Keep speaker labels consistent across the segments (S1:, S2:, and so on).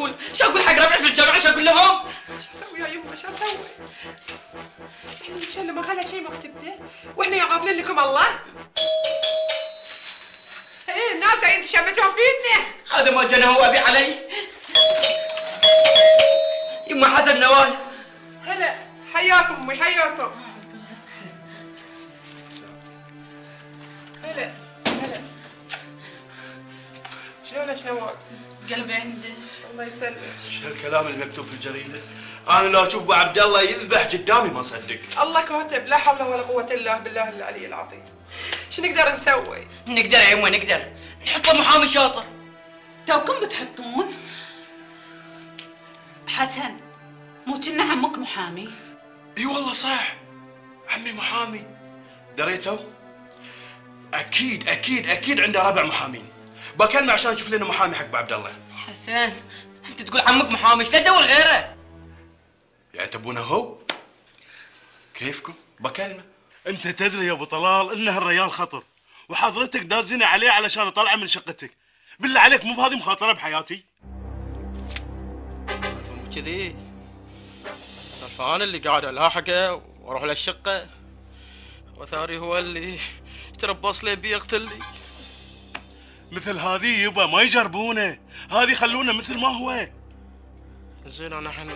S1: اقول؟ شو اقول حق ربعي في الجامعه؟ شو اقول لهم؟
S2: شو اسوي يا يمه شو اسوي؟ احنا نتكلم ما خلى شيء مكتوب ده واحنا يغافلين لكم الله؟ ايه الناس انت شمتهم فينا.
S1: هذا ما جنى هو ابي علي. يما حسن نوال.
S2: هلا حياكم امي حياكم. هلا هلا شلونك نوال؟
S3: قلبي عندك.
S2: الله يسلمك.
S4: شو الكلام المكتوب في الجريده؟ انا لو اشوف ابو عبد الله يذبح قدامي ما اصدق.
S2: الله كاتب لا حول ولا قوه الا بالله العلي العظيم. شو نقدر نسوي؟
S1: نقدر يا يما نقدر نحط له محامي شاطر.
S3: توكم بتحطون؟ حسن مو كنا عمك محامي؟
S4: اي والله صح، عمي محامي. دريتوا؟ اكيد اكيد اكيد عنده ربع محامين. بكلمه عشان نشوف لنا محامي حق ابو عبد الله.
S1: حسن انت تقول عمك محامي، ايش لا تدور غيره؟
S4: يعني تبونه هو؟ كيفكم؟ بكلمه.
S5: انت تدري يا ابو طلال ان هالريال خطر، وحضرتك دازيني عليه علشان اطلعه من شقتك. بالله عليك مو بهذه مخاطره بحياتي.
S6: مو كذي، سالفه انا اللي قاعد الاحقه واروح للشقه، وثاري هو اللي يتربص لي بي يقتلني.
S5: مثل هذه يبا ما يجربونه، هذه خلونا مثل ما هو.
S6: زين انا الحين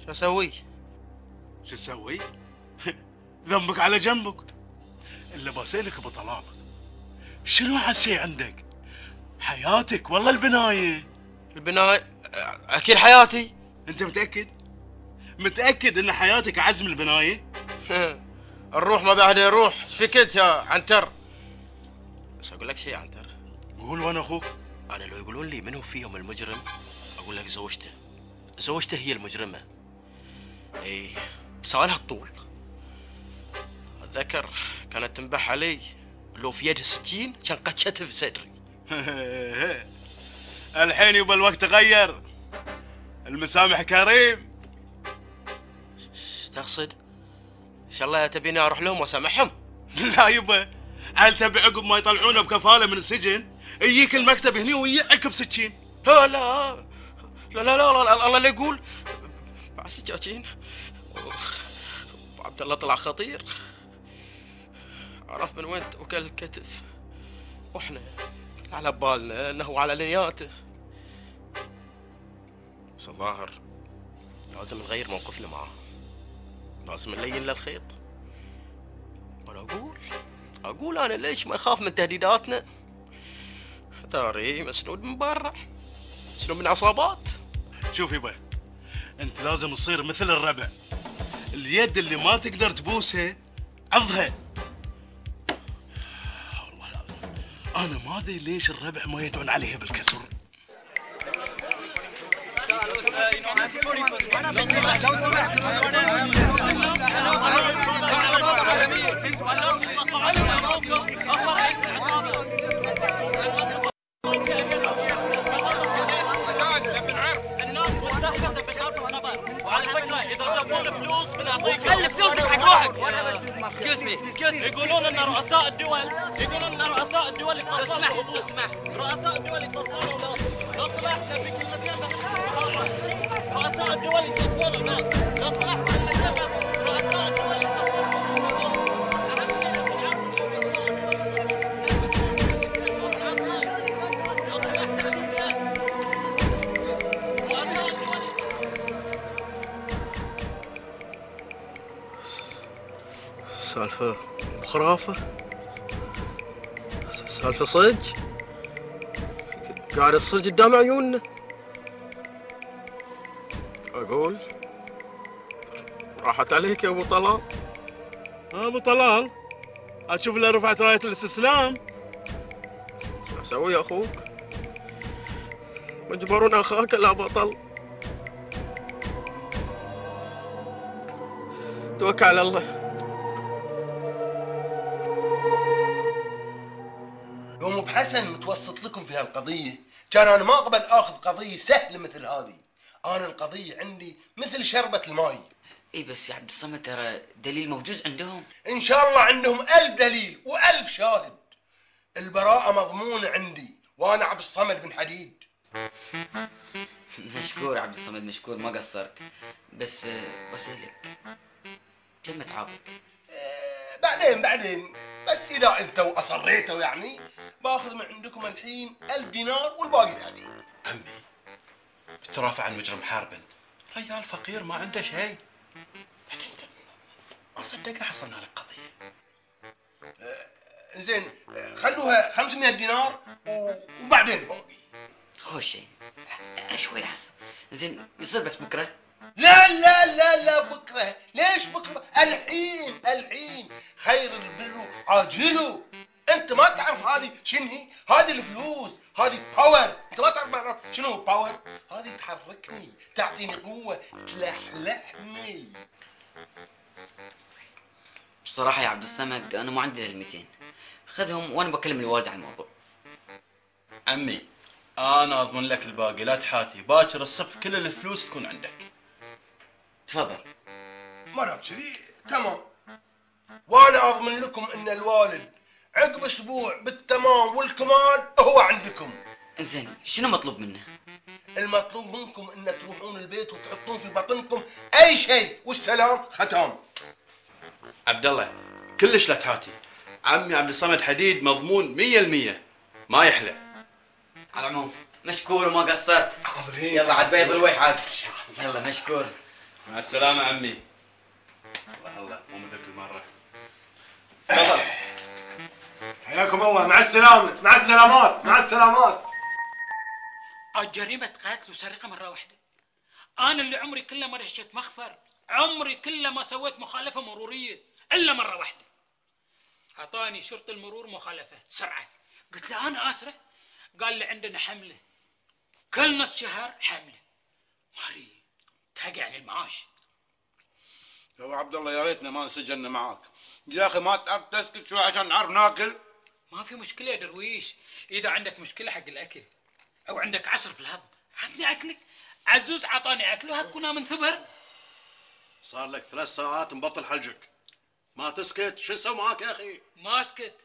S6: شو اسوي؟
S5: شو تسوي؟ ذنبك على جنبك. الا بسألك ابو طلال، شنو هالشي عندك؟ حياتك والله البنايه؟
S6: البنايه اكيد حياتي.
S5: انت متاكد؟ متاكد ان حياتك اعز من البنايه؟
S6: الروح ما بعد يروح. ايش فيك يا عنتر؟ بس اقول لك شيء يا عنتر.
S5: قول وانا اخوك.
S6: انا لو يقولون لي من هو فيهم المجرم اقول لك زوجته. زوجته هي المجرمه. اي لسانها الطول. اتذكر كانت تنبح علي، لو في يدها سكين كان قتشتها في صدري.
S5: الحين يبا الوقت تغير، المسامح كريم.
S6: ايش تقصد؟ ان شاء الله تبيني اروح لهم واسامحهم؟
S5: لا يبا، هل تبي عقب ما يطلعونه بكفاله من السجن يجيك المكتب هني ويعك بسكين؟
S6: لا لا لا لا لا الله لا يقول بعد سكاكين. عبد الله طلع خطير، عرف من وين توكل الكتف، واحنا كل على بالنا انه هو على نياته. بس الظاهر لازم نغير موقفنا معاه، لازم نلين له الخيط. وانا اقول انا ليش ما يخاف من تهديداتنا؟ ثاري مسنود من برا، مسنود من عصابات.
S5: شوف يبا، انت لازم تصير مثل الربع، اليد اللي ما تقدر تبوسها عضها. والله العظيم انا ما ادري ليش الربع ما يدعون عليها بالكسر.
S1: خلي فلوسك حق روحك.
S6: يقولون ان رؤساء الدول يتصلوا
S1: اسمع
S6: رؤساء الدول يتصلوا. لو سمحت في كلمتين بس. رؤساء الدول يتصلوا. لو سمحت كلمتين بس. رؤساء الدول يتصلوا. اهم شيء سالفة خرافة، سالفة صدق قاعد تصير قدام عيوننا. أقول راحت عليك يا أبو طلال.
S5: ابو طلال اشوف له رفعت راية الاستسلام.
S6: شو أسوي يا أخوك؟ مجبر أخاك لا بطل. توكل على الله.
S7: يوم بحسن متوسط لكم في هالقضية، كان أنا ما أقبل آخذ قضية سهلة مثل هذه. أنا القضية عندي مثل شربة الماي.
S1: اي بس يا عبد الصمد ترى دليل موجود عندهم.
S7: إن شاء الله عندهم 1000 دليل و1000 شاهد. البراءة مضمونة عندي، وأنا عبد الصمد بن حديد.
S1: مشكور عبد الصمد، مشكور، ما قصرت. بس بسألك كم تعابك؟
S7: بعدين بس اذا انتوا اصريتوا يعني باخذ من عندكم الحين 1000 دينار والباقي بعدين.
S4: عمي بترافع عن مجرم حاربا، رجال فقير ما عنده شيء. يعني انت ما صدقنا حصلنا لك قضيه.
S7: زين خلوها 500 دينار وبعدين الباقي.
S1: خوش شوي زين، يصير بس بكره؟
S7: لا بكره، ليش بكره؟ الحين خير البر عاجله. انت ما تعرف هذه شنو هي؟ هذه الفلوس، هذه باور. انت ما تعرف شنو باور؟ هذه تحركني، تعطيني قوه، تلحلحني.
S1: بصراحه يا عبد الصمد انا ما عندي الا 200، خذهم وانا بكلم الوالد عن الموضوع.
S4: عمي انا اضمن لك الباقي، لا تحاتي، باكر الصبح كل الفلوس تكون عندك.
S1: تفضل.
S7: ما دام كذي تمام، وانا اضمن لكم ان الوالد عقب اسبوع بالتمام والكمال هو عندكم.
S1: زين شنو مطلوب منه؟
S7: المطلوب منكم ان تروحون البيت وتحطون في بطنكم اي شيء، والسلام ختام.
S4: عبد الله كلش لا تحاتي، عمي عبد الصمد حديد مضمون 100%، ما يحلى.
S1: على العموم مشكور وما قصرت.
S7: حاضرين.
S1: يلا عاد بيض الويح. يلا مشكور.
S4: مع السلامة عمي. الله مو مثل كل مرة. تفضل.
S7: حياكم الله، مع السلامة، مع السلامات، مع السلامات.
S3: جريمة قتل وسرقة مرة واحدة. أنا اللي عمري كله ما دشيت مخفر، عمري كله ما سويت مخالفة مرورية إلا مرة واحدة. أعطاني شرطي المرور مخالفة سرعة، قلت له أنا آسرة، قال لي عندنا حملة كل نص شهر حملة. ماري تهقى على المعاش.
S5: يا عبد الله يا ريتنا ما انسجلنا معاك يا اخي، ما تعرف تسكت شوي عشان نعرف ناكل؟
S3: ما في مشكلة يا درويش، إذا عندك مشكلة حق الأكل أو عندك عسر في الهضم عطني أكلك. عزوز عطاني أكله هتكونها من ثبر.
S5: صار لك 3 ساعات مبطل حلجك، ما تسكت؟ شو نسوي معاك يا اخي؟
S3: ما اسكت،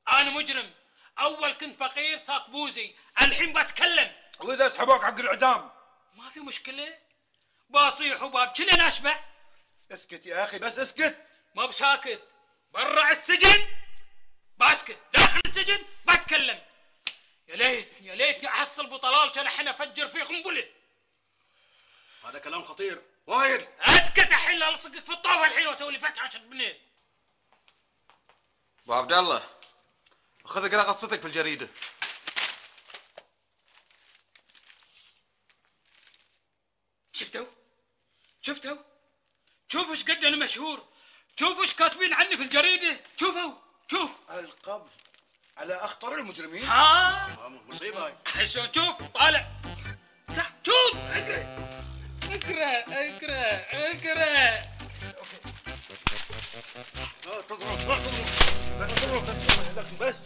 S3: أنا مجرم. أول كنت فقير صاك بوزي، الحين بتكلم.
S5: واذا سحبوك حق الاعدام؟
S3: ما في مشكلة، بصيح وبابكي لين أشبع.
S5: اسكت يا اخي، بس اسكت.
S3: ما بساكت، برا السجن بسكت، داخل السجن بتكلم. يا ليتني احصل بطلال كان الحين افجر فيه قنبله.
S5: هذا كلام خطير وايد.
S3: اسكت الحين لا الصقك في الطوفه الحين واسوي لي فتحه عشان بالليل.
S4: ابو عبد الله خذ اقرا قصتك في الجريدة.
S3: شفتوا شوفوا ايش قد انا مشهور، شوفوا ايش كاتبين عني في الجريده، شوف
S5: القبض على اخطر المجرمين. مصيبه هاي.
S3: شلون شوف طالع، شوف اقرا.
S5: تضرب بس.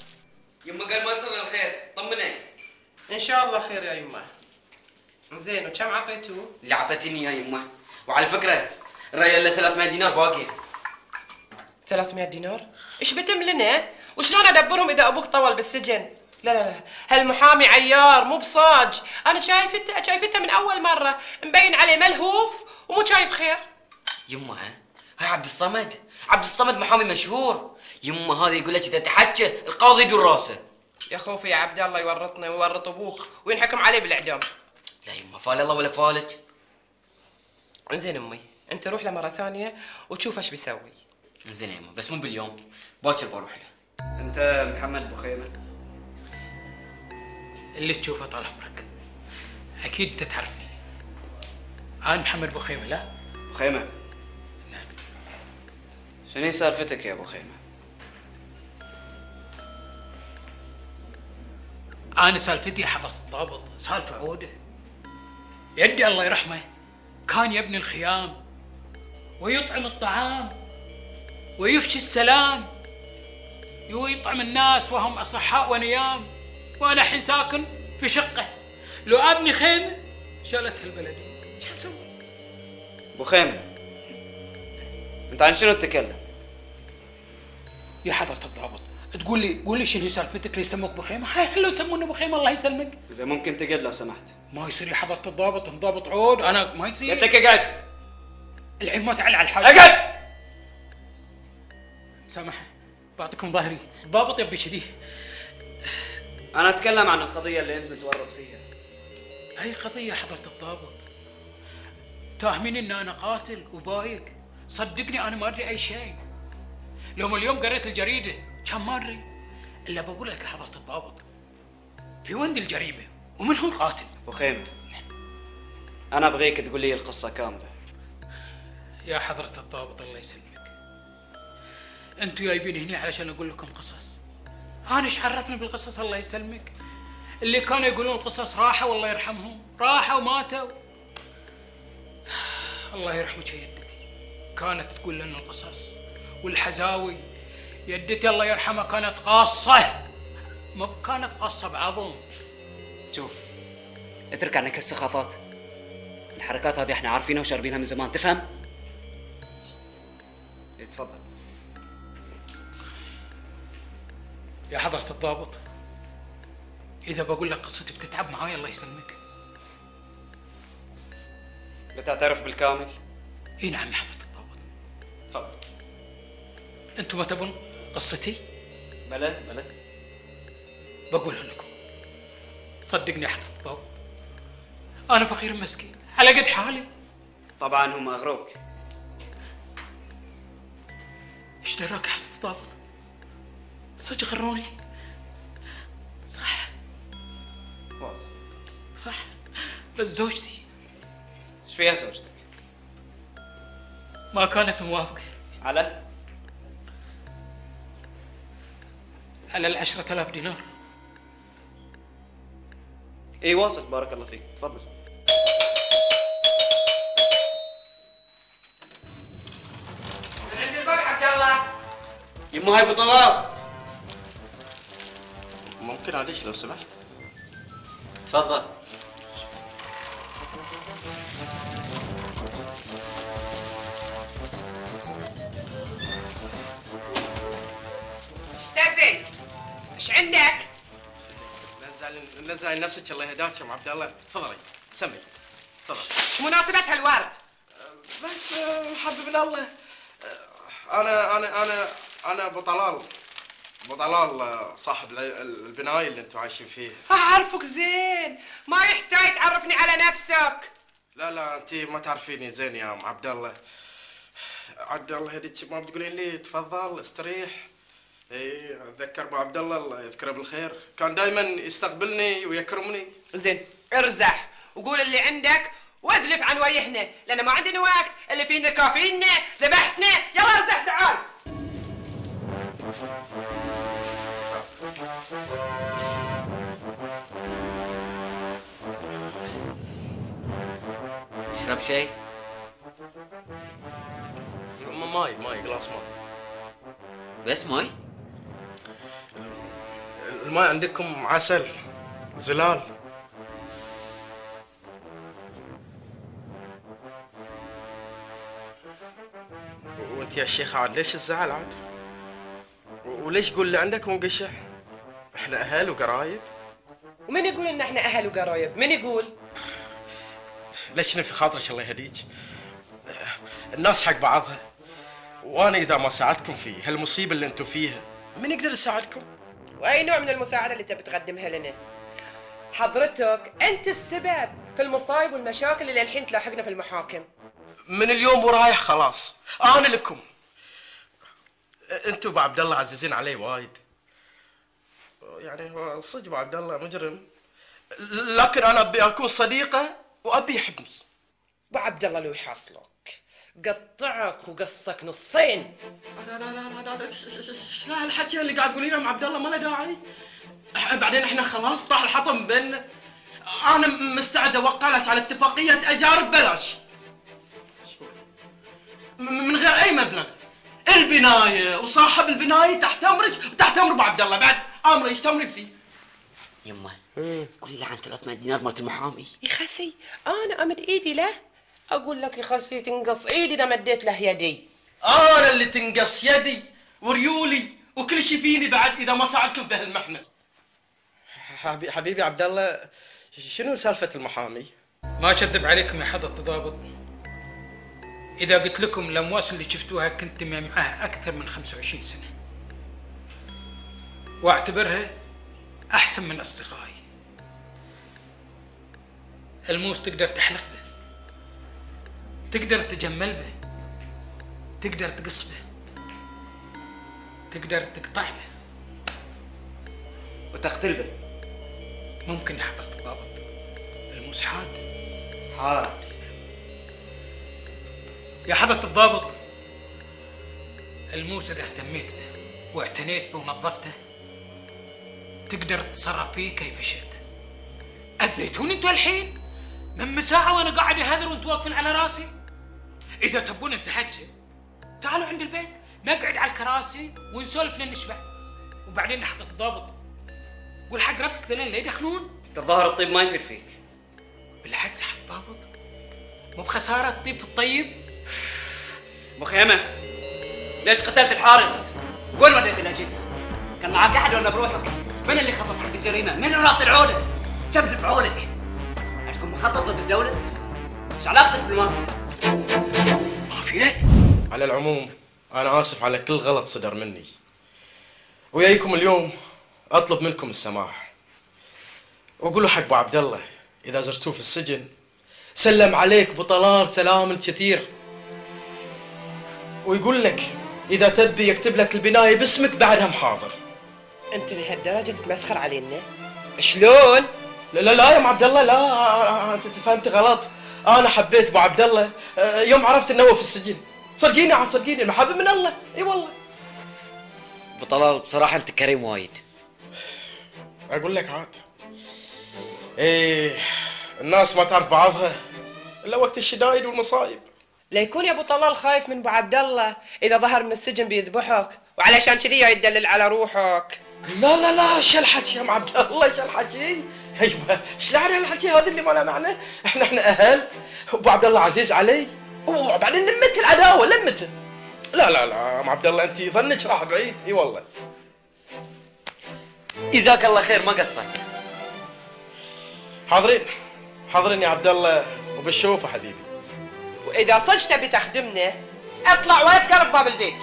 S1: يما قال ما يصير الخير، طمني.
S2: ان شاء الله خير يا يمه. زين وكم عطيتوه؟
S1: اللي اعطيتيني يا يما، وعلى فكره الريال له 300 دينار باقي.
S2: 300 دينار؟ ايش بتم لنا؟ وشلون ادبرهم اذا ابوك طول بالسجن؟ لا هالمحامي عيار مو بصاج، انا شايفته من اول مره، مبين عليه ملهوف ومو شايف خير.
S1: يما هاي عبد الصمد محامي مشهور. يما هذا يقول لك اذا تحكى القاضي يدور راسه.
S2: يا خوفي يا عبد الله يورطنا ويورط ابوك وينحكم عليه بالاعدام.
S1: لا يما فال الله ولا فالك.
S2: زين امي، انت روح له مره ثانيه وتشوف ايش بيسوي.
S1: زين يما بس مو باليوم، باكر بروح له.
S8: انت محمد بخيمه؟
S3: اللي تشوفه طال عمرك، اكيد انت تعرفني. انا محمد بخيمه. لا
S8: بخيمه؟
S3: نعم.
S8: شنو سالفتك يا ابو خيمه؟
S3: انا سالفتي يا حضرة الضابط سالفه عوده. يدي الله يرحمه كان يبني الخيام ويطعم الطعام ويفشي السلام ويطعم الناس وهم اصحاء ونيام، وانا الحين ساكن في شقه، لو ابني خيمه شالتها البلديه، ايش اسوي؟
S8: ابو خيمه انت عن شنو تتكلم؟
S3: يا حضرة الضابط قول لي شنو سالفتك اللي يسموك بخيمه؟ حلو تسمونه بخيمه الله يسلمك.
S8: اذا ممكن تقعد لو سمحت.
S3: ما يصير يا حضرة الضابط، انضابط عود، انا ما يصير.
S8: قلت لك اقعد.
S3: العين ما تعلى على الحاج.
S8: اقعد.
S3: سامح بعطيكم ظهري، الضابط يبي كذي.
S8: انا اتكلم عن القضيه اللي انت متورط فيها.
S3: هاي قضية حضرة الضابط، تاهمين ان انا قاتل وبايق، صدقني انا ما ادري اي شيء. لو اليوم قريت الجريدة كان ما ادري، الا بقول لك يا حضرة الضابط في وين الجريمة ومن هو القاتل.
S8: بخيمة انا ابغيك تقول لي القصة كاملة.
S3: يا حضرة الضابط الله يسلمك، انتوا جايبين هنا علشان اقول لكم قصص، انا ايش عرفني بالقصص الله يسلمك؟ اللي كانوا يقولون القصص راحوا والله يرحمهم، راحوا وماتوا. الله يرحمك يا يدتي، كانت تقول لنا القصص والحزاوي. يدتي الله يرحمها كانت قاصة، ما كانت قاصة بعظم.
S8: شوف اترك عنك السخافات، الحركات هذه احنا عارفينها وشاربينها من زمان، تفهم؟ تفضل.
S3: يا حضرة الضابط إذا بقول لك قصتي بتتعب معاي الله يسلمك.
S8: بتعترف بالكامل؟
S3: اي نعم يا حضرة الضابط.
S8: تفضل.
S3: انتم ما تبون قصتي؟
S8: بلى
S3: بقولها لكم، صدقني يا حضرة الضابط أنا فقير مسكين على قد حالي.
S8: طبعا هم اغروك.
S3: ايش دراك يا حضرة الضابط؟ صدق غروني. صح
S8: واصل.
S3: صح، بس زوجتي
S8: ايش فيها زوجتك؟
S3: ما كانت موافقة
S8: على
S3: 10,000 دينار.
S8: اي واصل، بارك الله فيك، تفضل.
S2: عند الباب عبد الله.
S1: يما هاي ابو طلال.
S6: ممكن عليش لو سمحت؟
S1: تفضل.
S2: ايش تبي؟ ايش عندك؟
S6: لا تزعلي نفسك الله يهداك يا ام عبد الله، تفضلي سمي تفضل.
S2: ايش مناسبة هالورد؟
S6: بس حبيبنا الله، انا ابو طلال صاحب البنايه اللي انتم عايشين فيها.
S2: اعرفك زين، ما يحتاج تعرفني على نفسك.
S6: لا انت ما تعرفيني زين يا ام عبد الله. عبد الله هديك ما بتقولين لي تفضل استريح؟ اي اتذكر ابو عبد الله يذكره بالخير، كان دائما يستقبلني ويكرمني.
S2: زين ارزح وقول اللي عندك واذلف عن وجهنا، لان ما عندنا وقت، اللي فينا كافينا ذبحتنا، يلا ارزح تعال.
S1: تشرب شيء؟
S6: ماي قلاص ماي.
S1: بس ماي؟
S6: الماي عندكم عسل زلال. وانت يا شيخ عاد ليش الزعل عاد؟ وليش تقول اللي عندك مو قشح؟ احنا اهل وقرايب.
S2: ومن يقول ان احنا اهل وقرايب؟ من يقول؟
S6: ليش في خاطرك الله يهديك؟ الناس حق بعضها، وانا اذا ما ساعدتكم في هالمصيبه اللي انتم فيها من يقدر يساعدكم؟
S2: واي نوع من المساعده اللي تبي تقدمها لنا؟ حضرتك انت السبب في المصايب والمشاكل اللي الحين تلاحقنا في المحاكم.
S6: من اليوم ورايح خلاص انا لكم. انتم ابو عبد الله عزيزين علي وايد، يعني هو صدق ابو عبد الله مجرم، لكن انا ابي اكون صديقه وابي يحبني.
S2: ابو عبد الله لو يحصلك قطعك وقصك نصين.
S6: لا ايش هالحكي اللي قاعد تقولينه ام عبد الله؟ ما له داعي. بعدين احنا خلاص طاح الحطم بيننا. انا مستعد اوقع لك على اتفاقيه اجار ببلاش من غير اي مبلغ. البنايه وصاحب البنايه تحت امرك وتحت امر ابو عبد الله، بعد امره ايش تامري فيه؟
S1: يما قولي له عن 300 دينار مالت المحامي.
S2: يا خسي انا امد ايدي له؟ اقول لك يا خسي تنقص ايدي اذا مديت له يدي.
S6: انا اللي تنقص يدي وريولي
S4: وكل شيء فيني بعد اذا ما ساعدكم في هالمحنه.
S7: حبيبي عبد الله، شنو سالفه المحامي؟
S3: ما اكذب عليكم يا حضرة الضابط، اذا قلت لكم الامواس اللي شفتوها كنت معها اكثر من 25 سنه، واعتبرها احسن من اصدقائي. الموس تقدر تحلق به، تقدر تجمل به، تقدر تقص به، تقدر تقطع به
S8: وتقتل به.
S3: ممكن يا حضرة الضابط الموس حاد. يا حضرة الضابط، الموس إذا اهتميت به واعتنيت به ونظفته تقدر تتصرف فيه كيف شئت. أذيتوني انتوا الحين من ساعة وأنا قاعد أهذر وانتوا واقفين على راسي. إذا تبون نتحكي تعالوا عند البيت نقعد على الكراسي ونسولف لين نشبع، وبعدين يا حضرة الضابط قول حق ربك ذلين لا يدخنون.
S8: الظاهر الطيب ما يفيد فيك.
S3: بالعكس يا حضرة الضابط، مو بخسارة الطيب في الطيب.
S8: ابو خيمه، ليش قتلت الحارس؟ وين وديت الاجهزه؟ كان معك احد ولا بروحك؟ من اللي خطط حق الجريمه؟ من راس العوده؟ كم دفعولك؟ عندكم مخطط ضد الدوله؟ ايش علاقتك بالمافيا؟
S7: مافيا؟ على العموم انا اسف على كل غلط صدر مني، وياكم اليوم اطلب منكم السماح، وقولوا حق ابو عبد الله اذا زرتوه في السجن سلم عليك ابو طلال سلام كثير، ويقول لك اذا تبي يكتب لك البنايه باسمك بعدها محاضر.
S2: انت لهالدرجه تتمسخر علينا؟ شلون؟
S7: لا يا ام عبد الله، لا انت فهمت غلط. انا حبيت ابو عبد الله يوم عرفت انه هو في السجن. صدقيني عن صدقيني، المحبه من الله. اي والله.
S1: ابو طلال بصراحه انت كريم وايد.
S7: اقول لك عاد، ايه الناس ما تعرف بعضها الا وقت الشدايد والمصايب.
S2: ليكون يا ابو طلال خايف من ابو عبد الله اذا ظهر من السجن بيذبحك، وعلشان كذي يدلل على روحك.
S7: لا شو الحكي يا ام عبد الله؟ شو الحكي؟ ايوه ايش لعنه الحكي هذا اللي ما له معنى؟ احنا اهل، ابو عبد الله عزيز علي، وبعدين لمت العداوه لمته. لا ام عبد الله انت ظنك راح بعيد. اي والله.
S1: جزاك الله خير ما قصرت.
S7: حاضرين يا عبد الله، وبالشوفه حبيبي.
S2: واذا صدق تبي تخدمنا اطلع ولا تقرب باب البيت.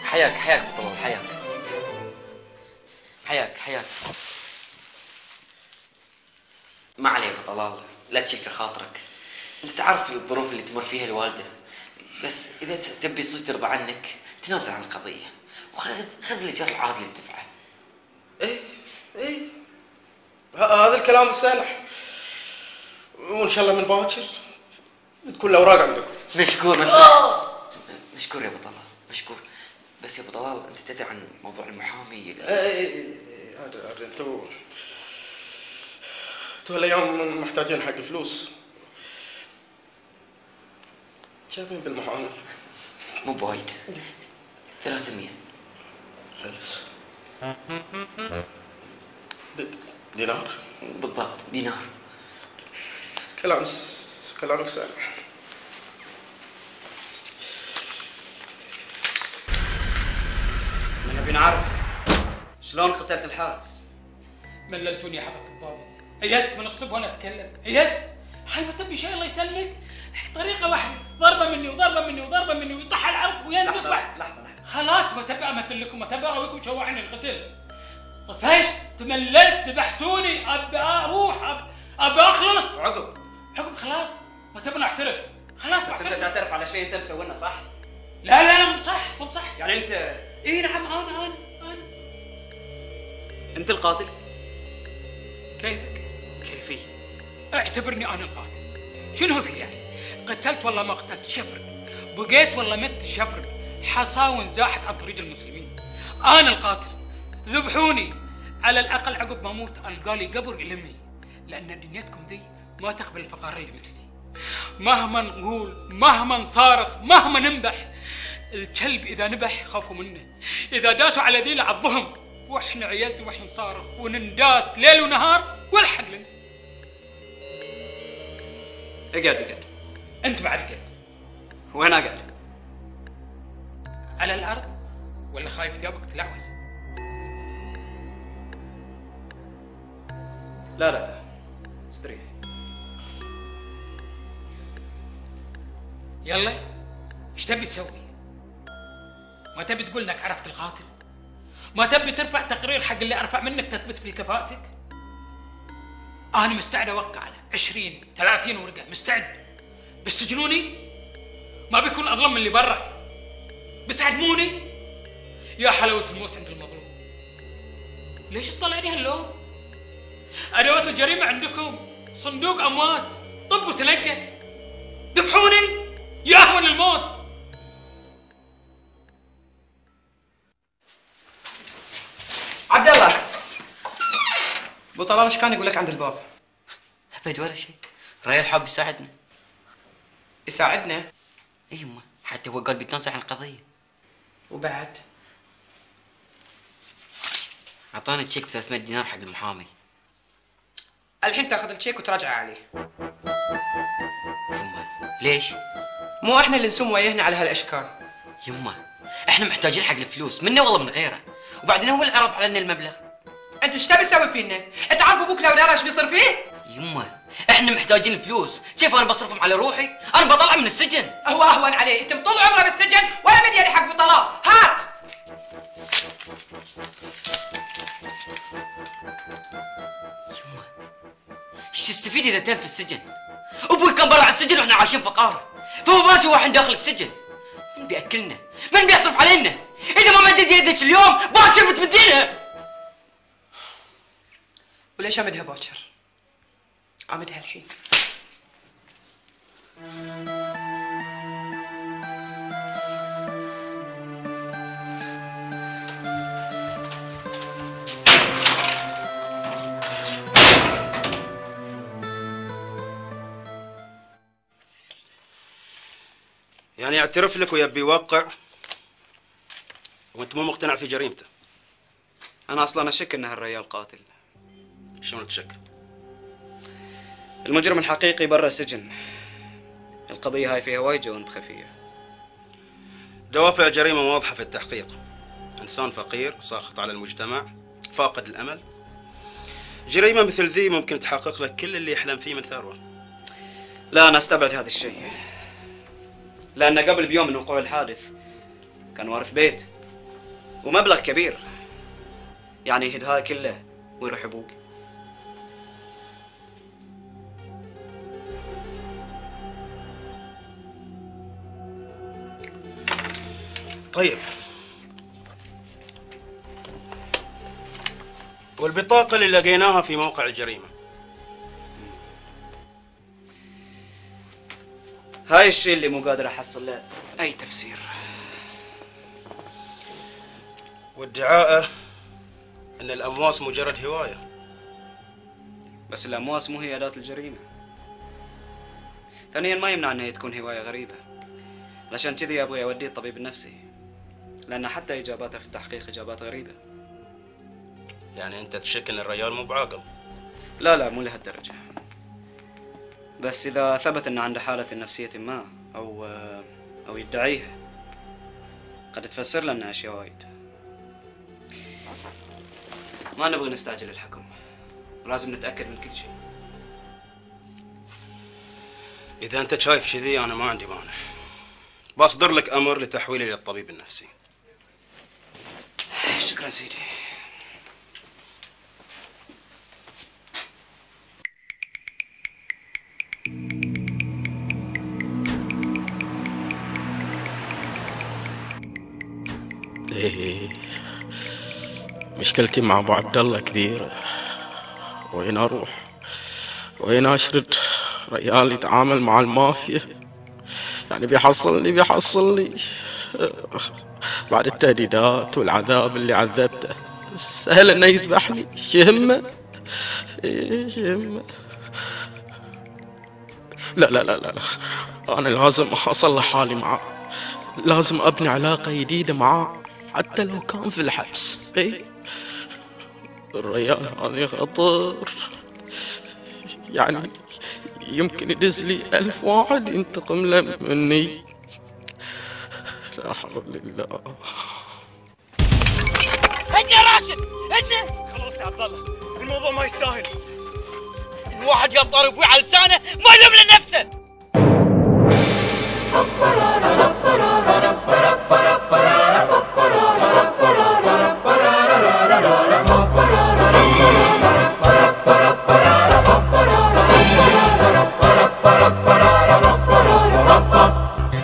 S1: حياك ابو طلال، حياك. ما عليه ابو طلال، لا تشيل في خاطرك. انت تعرف الظروف اللي تمر فيها الوالده، بس اذا تبي صدق ترضى عنك تنازل عن القضيه وخذ الاجر العادي اللي تدفعه.
S7: ايه هذا الكلام السهل، وان شاء الله من باكر تكون الاوراق عندكم.
S1: مشكور يا ابو طلال، مشكور. بس يا ابو طلال انت تدري عن موضوع المحامي؟
S7: انتوا هالايام محتاجين حق فلوس. جايبين بالمحامي؟
S1: مو بوايد، 300.
S7: خلص. دينار؟
S1: بالضبط دينار.
S7: كلامك سهل.
S8: نبي نعرف شلون قتلت الحارس.
S3: مللتوني يا حضرة الضابط، يئست من الصبح وانا اتكلم، يئست. هاي ما تبي شيء الله يسلمك، طريقه واحده، ضربه مني ويطح العرض وينزل واحد.
S8: لحظه
S3: خلاص ما تبي امثل لكم، ما تبي اراويكم شوعني القتل. طفشت، تمللت، ذبحتوني، ابي اروح، ابي اخلص.
S8: عقب
S3: خلاص ما تبي نعترف. خلاص
S8: بس انت تعترف على شيء انت مسوينه صح؟
S3: لا مو صح.
S8: يعني انت
S3: اي نعم انا
S8: انت القاتل؟
S3: كيفك؟
S8: كيفي؟
S3: اعتبرني انا القاتل. شنو في يعني؟ قتلت ولا ما قتلت شفرق، بقيت ولا مت شفرق، حصاون زاحت عن طريق المسلمين. انا القاتل، ذبحوني، على الاقل عقب ما اموت القالي قبر يلمني، لان دنيتكم ذي ما تقبل الفقراء اللي مثلي. مهما نقول، مهما نصارخ، مهما ننبح، الكلب اذا نبح خافوا منه، اذا داسوا على ذيله عضهم، واحنا عيال واحنا نصارخ وننداس ليل ونهار ولا حد لنا.
S8: اقعد.
S3: انت بعد قاعد.
S8: وين اقعد؟
S3: على الارض ولا خايف ثيابك تلعوز؟
S8: لا لا استريح.
S3: يلا ايش تبي تسوي؟ ما تبي تقول انك عرفت القاتل؟ ما تبي ترفع تقرير حق اللي ارفع منك تثبت في كفاءتك؟ انا مستعد اوقع على 20 30 ورقه، مستعد. بس تسجنوني ما بيكون اظلم من اللي برا. بتعدموني يا حلاوه الموت عند المظلوم. ليش تطلعني هاللون؟ ادوات الجريمه عندكم صندوق امواس، طب وتنقى. ذبحوني يا اهون الموت.
S2: عبد الله، ابو طلال ايش كان يقول لك عند الباب؟
S1: ابد ولا شيء، ريال حاب يساعدنا.
S2: يساعدنا؟
S1: اي يمه، حتى هو قال بيتنازل عن القضيه.
S2: وبعد؟
S1: اعطاني تشيك ب 300 دينار حق المحامي.
S2: الحين تاخذ التشيك وتراجع عليه.
S1: يمه ليش؟
S2: مو احنا اللي نسوم وياهنا على هالاشكال.
S1: يمه احنا محتاجين حق الفلوس منه والله من غيره، وبعدين هو اللي عرض علينا المبلغ.
S2: انت ايش تبي تسوي فينا؟ انت عارف ابوك لو دار ايش بيصير فيه؟
S1: يمه احنا محتاجين الفلوس، كيف انا بصرفهم على روحي؟ انا بطلع من السجن.
S2: هو اهون عليه يتم طول عمره بالسجن ولا مدياني حق ابو طلال. هات.
S1: يمه ايش تستفيد اذا تم في السجن؟ ابوي كان برا السجن واحنا عايشين فقاره، فهو باجي واحد داخل السجن. من بياكلنا؟ من بيصرف علينا؟ اذا ما مديت يدك اليوم باكر بتمدينها.
S2: وليش امدها باكر؟ امدها الحين.
S4: يعني يعترف لك ويبي يوقع وانت مو مقتنع في جريمته؟
S8: انا اصلا اشك ان هالرجال قاتل.
S4: شلون تشك؟
S8: المجرم الحقيقي برا السجن. القضية هاي فيها وايد جوانب خفية.
S4: دوافع الجريمة واضحة في التحقيق. إنسان فقير ساخط على المجتمع فاقد الأمل. جريمة مثل ذي ممكن تحقق لك كل اللي يحلم فيه من ثروة.
S8: لا أنا أستبعد هذا الشيء، لأن قبل بيوم من وقوع الحادث كان وارث بيت ومبلغ كبير، يعني يهد هاي كله ويروح أبوك.
S4: طيب والبطاقة اللي لقيناها في موقع الجريمة؟
S8: هاي الشيء اللي مو قادر أحصل له أي تفسير.
S4: وادعاءه أن الأمواس مجرد هواية.
S8: بس الأمواس مو هي أداة الجريمة. ثانيا ما يمنع أنها تكون هواية غريبة، علشان كذي أبوي أوديه الطبيب النفسي، لأن حتى إجاباته في التحقيق إجابات غريبة.
S4: يعني أنت تشك أن الرجال مو بعاقل؟
S8: لا مو لهالدرجة، بس إذا ثبت أن عنده حالة نفسية ما أو يدعيها قد تفسر لنا أشياء وايد. ما نبغي نستعجل الحكم، لازم نتأكد من كل شيء.
S4: إذا أنت شايف كذي أنا ما عندي مانع، بصدر لك أمر لتحويلي للطبيب النفسي.
S8: شكرا سيدي.
S6: ايه مشكلتي مع ابو عبد الله كبيره. وين اروح؟ وين اشرد؟ ريال يتعامل مع المافيا، يعني بيحصلني بعد التهديدات والعذاب اللي عذبته. سهل انه يذبحني. شهمه لا انا لازم اصلح حالي معاه، لازم ابني علاقه جديده معاه حتى لو كان في الحبس. الريال هذا خطر، يعني يمكن يدز لي 1000 واحد ينتقم له مني. لا حول الله.
S8: هدنا يا راشد هدنا.
S9: خلاص يا عبد الله الموضوع ما يستاهل.
S8: الواحد يبطل ابوي على لسانه ما يلوم لنفسه.